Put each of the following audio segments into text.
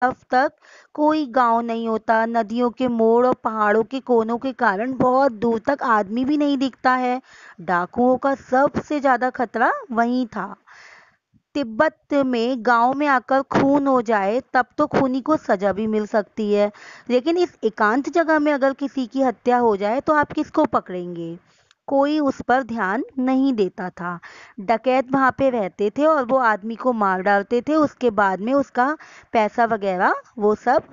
तरफ तक कोई गांव नहीं होता। नदियों के मोड़ और पहाड़ों के कोनों के कारण बहुत दूर तक आदमी भी नहीं दिखता है। डाकुओं का सबसे ज्यादा खतरा वहीं था। तिब्बत में गांव में आकर खून हो जाए तब तो खूनी को सजा भी मिल सकती है, लेकिन इस एकांत जगह में अगर किसी की हत्या हो जाए तो आप किसको पकड़ेंगे? कोई उस पर ध्यान नहीं देता था। डकैत वहां पे रहते थे और वो आदमी को मार डालते थे, उसके बाद में उसका पैसा वगैरह वो सब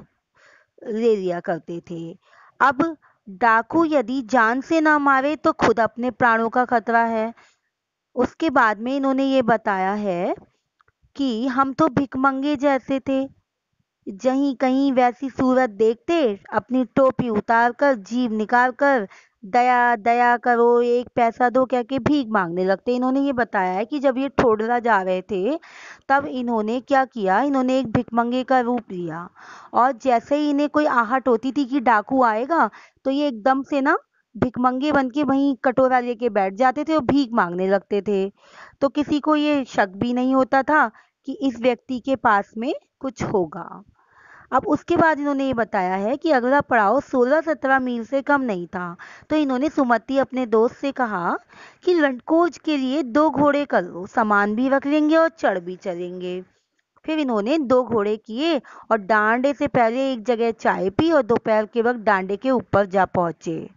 ले लिया करते थे। अब डाकू यदि जान से ना मारे तो खुद अपने प्राणों का खतरा है। उसके बाद में इन्होंने ये बताया है कि हम तो भिखमंगे जैसे थे। जहीं कहीं वैसी सूरत देखते अपनी टोपी उतार कर जीभ निकाल कर दया दया करो, एक पैसा दो कह के भीख मांगने लगते। इन्होंने ये बताया है कि जब ये ठोडला जा रहे थे तब इन्होंने क्या किया, इन्होंने एक भिखमंगे का रूप लिया और जैसे ही इन्हें कोई आहट होती थी कि डाकू आएगा तो ये एकदम से ना भिखमंगे बन के वहीं कटोरा लेके बैठ जाते थे और भीख मांगने लगते थे। तो किसी को ये शक भी नहीं होता था कि इस व्यक्ति के पास में कुछ होगा। अब उसके बाद इन्होंने ये बताया है कि अगला पड़ाव 16-17 मील से कम नहीं था। तो इन्होंने सुमति अपने दोस्त से कहा कि लंडकोज के लिए 2 घोड़े कर लो, सामान भी रख लेंगे और चढ़ भी चलेंगे। फिर इन्होंने 2 घोड़े किए और डांडे से पहले एक जगह चाय पी और दोपहर के वक्त डांडे के ऊपर जा पहुंचे।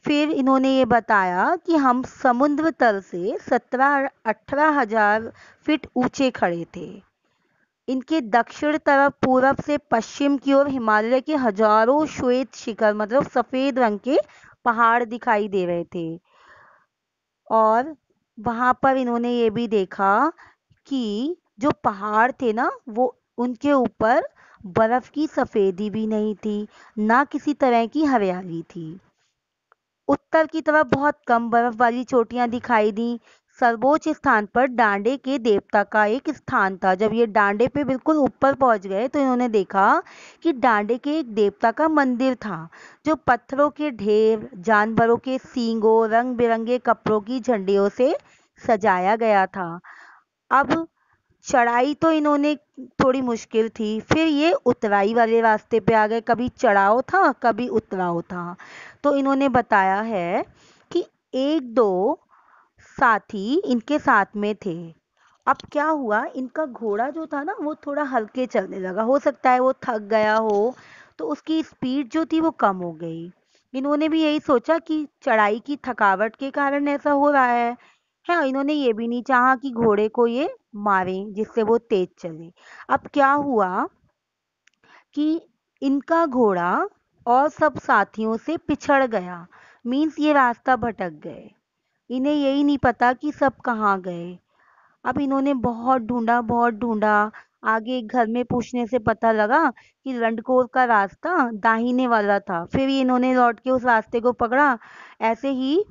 फिर इन्होंने ये बताया कि हम समुद्र तल से 17-18 हजार फीट ऊंचे खड़े थे। इनके दक्षिण तरफ पूरब से पश्चिम की ओर हिमालय के हजारों श्वेत शिखर मतलब सफेद रंग के पहाड़ दिखाई दे रहे थे। और वहां पर इन्होंने ये भी देखा कि जो पहाड़ थे ना वो उनके ऊपर बर्फ की सफेदी भी नहीं थी, ना किसी तरह की हरियाली थी। उत्तर की तरफ बहुत कम बर्फ वाली चोटियां दिखाई दी। सर्वोच्च स्थान पर डांडे के देवता का एक स्थान था। जब ये डांडे पे बिल्कुल ऊपर पहुंच गए तो इन्होंने देखा कि डांडे के एक देवता का मंदिर था, जो पत्थरों के ढेर, जानवरों के सींगों, रंग बिरंगे कपड़ों की झंडियों से सजाया गया था। अब चढ़ाई तो इन्होंने थोड़ी मुश्किल थी, फिर ये उतराई वाले रास्ते पे आ गए। कभी चढ़ाव था कभी उतराव था। तो इन्होंने बताया है कि एक दो साथी इनके साथ में थे। अब क्या हुआ, इनका घोड़ा जो था ना वो थोड़ा हल्के चलने लगा, हो सकता है वो थक गया हो तो उसकी स्पीड जो थी वो कम हो गई। इन्होंने भी यही सोचा कि चढ़ाई की थकावट के कारण ऐसा हो रहा है। इन्होंने ये भी नहीं चाहा कि घोड़े को ये मारे जिससे वो तेज चले। अब क्या हुआ कि इनका घोड़ा और सब साथियों से पिछड़ गया, मीन्स ये रास्ता भटक गए। इन्हें यही नहीं पता कि सब कहाँ गए। अब इन्होंने बहुत ढूंढा बहुत ढूंढा। आगे एक घर में पूछने से पता लगा कि लंडकोर का रास्ता दाहिने वाला था। फिर ये इन्होंने लौट के उस रास्ते को पकड़ा। ऐसे ही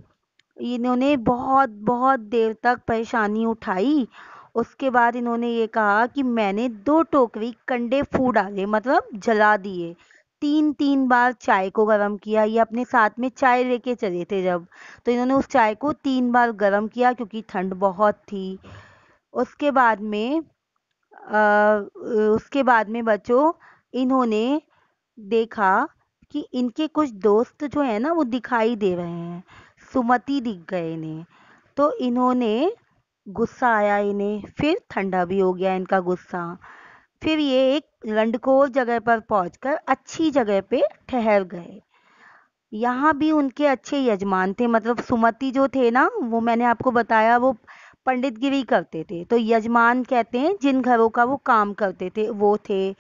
इन्होंने बहुत बहुत देर तक परेशानी उठाई। उसके बाद इन्होंने ये कहा कि मैंने 2 टोकरी कंडे फू डाले मतलब जला दिए। 3-3 बार चाय को गर्म किया। ये अपने साथ में चाय लेके चले थे जब, तो इन्होंने उस चाय को 3 बार गर्म किया क्योंकि ठंड बहुत थी। उसके बाद में बच्चों इन्होंने देखा कि इनके कुछ दोस्त जो है ना वो दिखाई दे रहे हैं। सुमति दिख गए इन्हें। तो इन्होंने गुस्सा आया इन्हें, फिर ठंडा भी हो गया इनका गुस्सा। फिर ये एक लंडकोर जगह पर पहुंचकर अच्छी जगह पे ठहर गए। यहाँ भी उनके अच्छे यजमान थे, मतलब सुमति जो थे ना वो मैंने आपको बताया वो पंडितगिरी करते थे। तो यजमान कहते हैं जिन घरों का वो काम करते थे वो थे।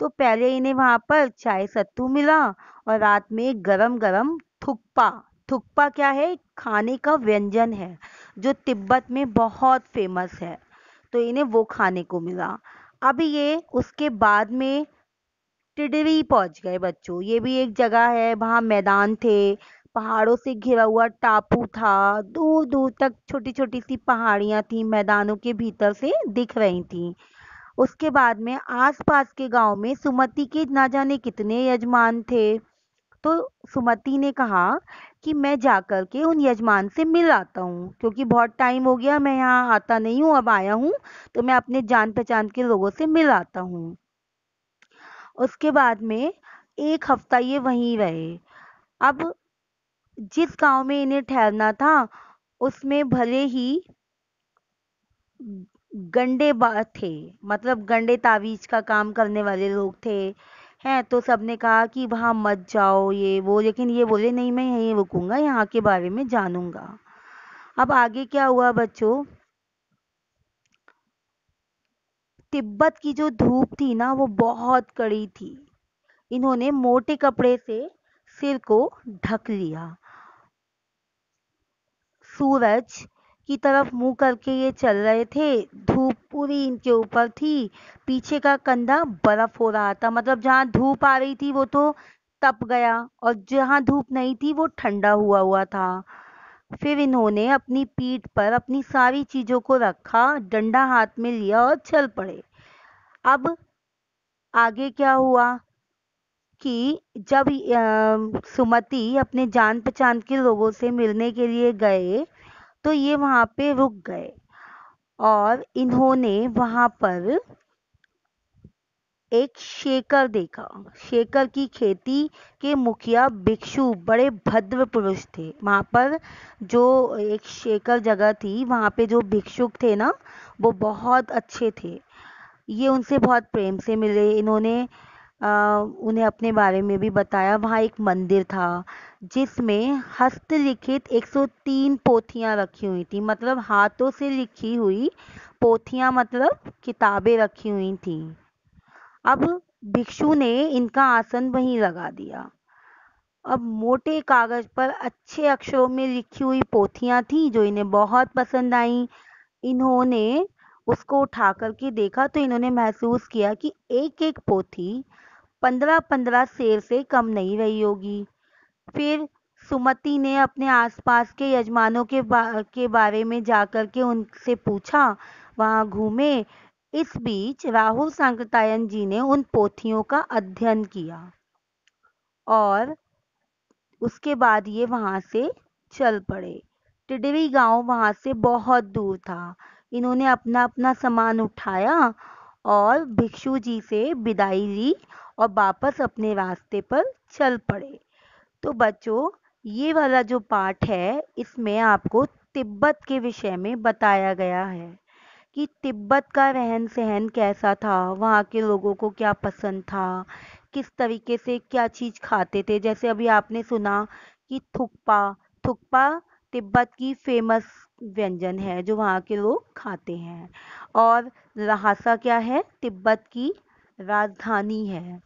तो पहले इन्हें वहां पर चाय सत्तू मिला और रात में गरम गरम थुक्पा। थुक्पा क्या है, खाने का व्यंजन है जो तिब्बत में बहुत फेमस है। तो इन्हें वो खाने को मिला। अब ये उसके बाद में टिडरी पहुंच गए बच्चों। ये भी एक जगह है, वहां मैदान थे, पहाड़ों से घिरा हुआ टापू था, दूर दूर तक छोटी छोटी सी पहाड़ियां थी, मैदानों के भीतर से दिख रही थी। उसके बाद में आसपास के गांव में सुमति के ना जाने कितने यजमान थे। तो सुमति ने कहा कि मैं जाकर के उन यजमान से मिल आता हूँ, क्योंकि बहुत टाइम हो गया मैं यहाँ आता नहीं हूँ, अब आया हूँ तो मैं अपने जान पहचान के लोगों से मिल आता हूँ। उसके बाद में एक हफ्ता ये वहीं रहे। अब जिस गांव में इन्हें ठहरना था उसमें भले ही थे, मतलब गंडे तावीज का काम करने वाले लोग थे हैं। तो सबने कहा कि वहां मत जाओ ये वो, लेकिन ये बोले नहीं, मैं यहीं रुकूंगा, यहाँ के बारे में जानूंगा। अब आगे क्या हुआ बच्चों, तिब्बत की जो धूप थी ना वो बहुत कड़ी थी। इन्होंने मोटे कपड़े से सिर को ढक लिया। सूरज की तरफ मुंह करके ये चल रहे थे। धूप पूरी इनके ऊपर थी। पीछे का कंधा बर्फ हो रहा था, मतलब जहां धूप आ रही थी वो तो तप गया, और जहां धूप नहीं थी वो ठंडा हुआ हुआ था। फिर इन्होंने अपनी पीठ पर अपनी सारी चीजों को रखा, डंडा हाथ में लिया और चल पड़े। अब आगे क्या हुआ कि जब सुमति अपने जान पहचान के लोगों से मिलने के लिए गए तो ये वहां पे रुक गए, और इन्होंने वहां पर एक शेकर देखा। शेकर की खेती के मुखिया भिक्षु बड़े भद्र पुरुष थे। वहां पर जो एक शेकर जगह थी वहां पे जो भिक्षुक थे ना वो बहुत अच्छे थे। ये उनसे बहुत प्रेम से मिले। इन्होंने उन्हें अपने बारे में भी बताया। वहाँ एक मंदिर था जिसमें हस्तलिखित 103 पोथियां रखी हुई थी, मतलब हाथों से लिखी हुई पोथियां, मतलब किताबें रखी हुई थी। अब भिक्षु ने इनका आसन वहीं लगा दिया। अब मोटे कागज पर अच्छे अक्षरों में लिखी हुई पोथियां थी जो इन्हें बहुत पसंद आई। इन्होंने उसको उठा करके देखा तो इन्होंने महसूस किया कि एक एक पोथी 15-15 शेर से कम नहीं रही होगी। फिर सुमति ने अपने आसपास के यजमानों के बारे में जाकर के उनसे पूछा, वहां घूमे। इस बीच राहुल सांकृत्यायन जी ने उन पोथियों का अध्ययन किया, और उसके बाद ये वहां से चल पड़े। टिडरी गांव वहां से बहुत दूर था। इन्होंने अपना अपना सामान उठाया और भिक्षु जी से विदाई ली और वापस अपने रास्ते पर चल पड़े। तो बच्चों, ये वाला जो पाठ है इसमें आपको तिब्बत के विषय में बताया गया है कि तिब्बत का रहन सहन कैसा था, वहाँ के लोगों को क्या पसंद था, किस तरीके से क्या चीज़ खाते थे। जैसे अभी आपने सुना कि थुक्पा, थुक्पा तिब्बत की फेमस व्यंजन है जो वहाँ के लोग खाते हैं। और लहासा क्या है, तिब्बत की राजधानी है।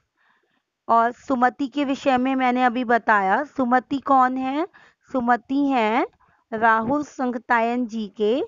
और सुमति के विषय में मैंने अभी बताया। सुमति कौन है? सुमति हैं राहुल संगतायन जी के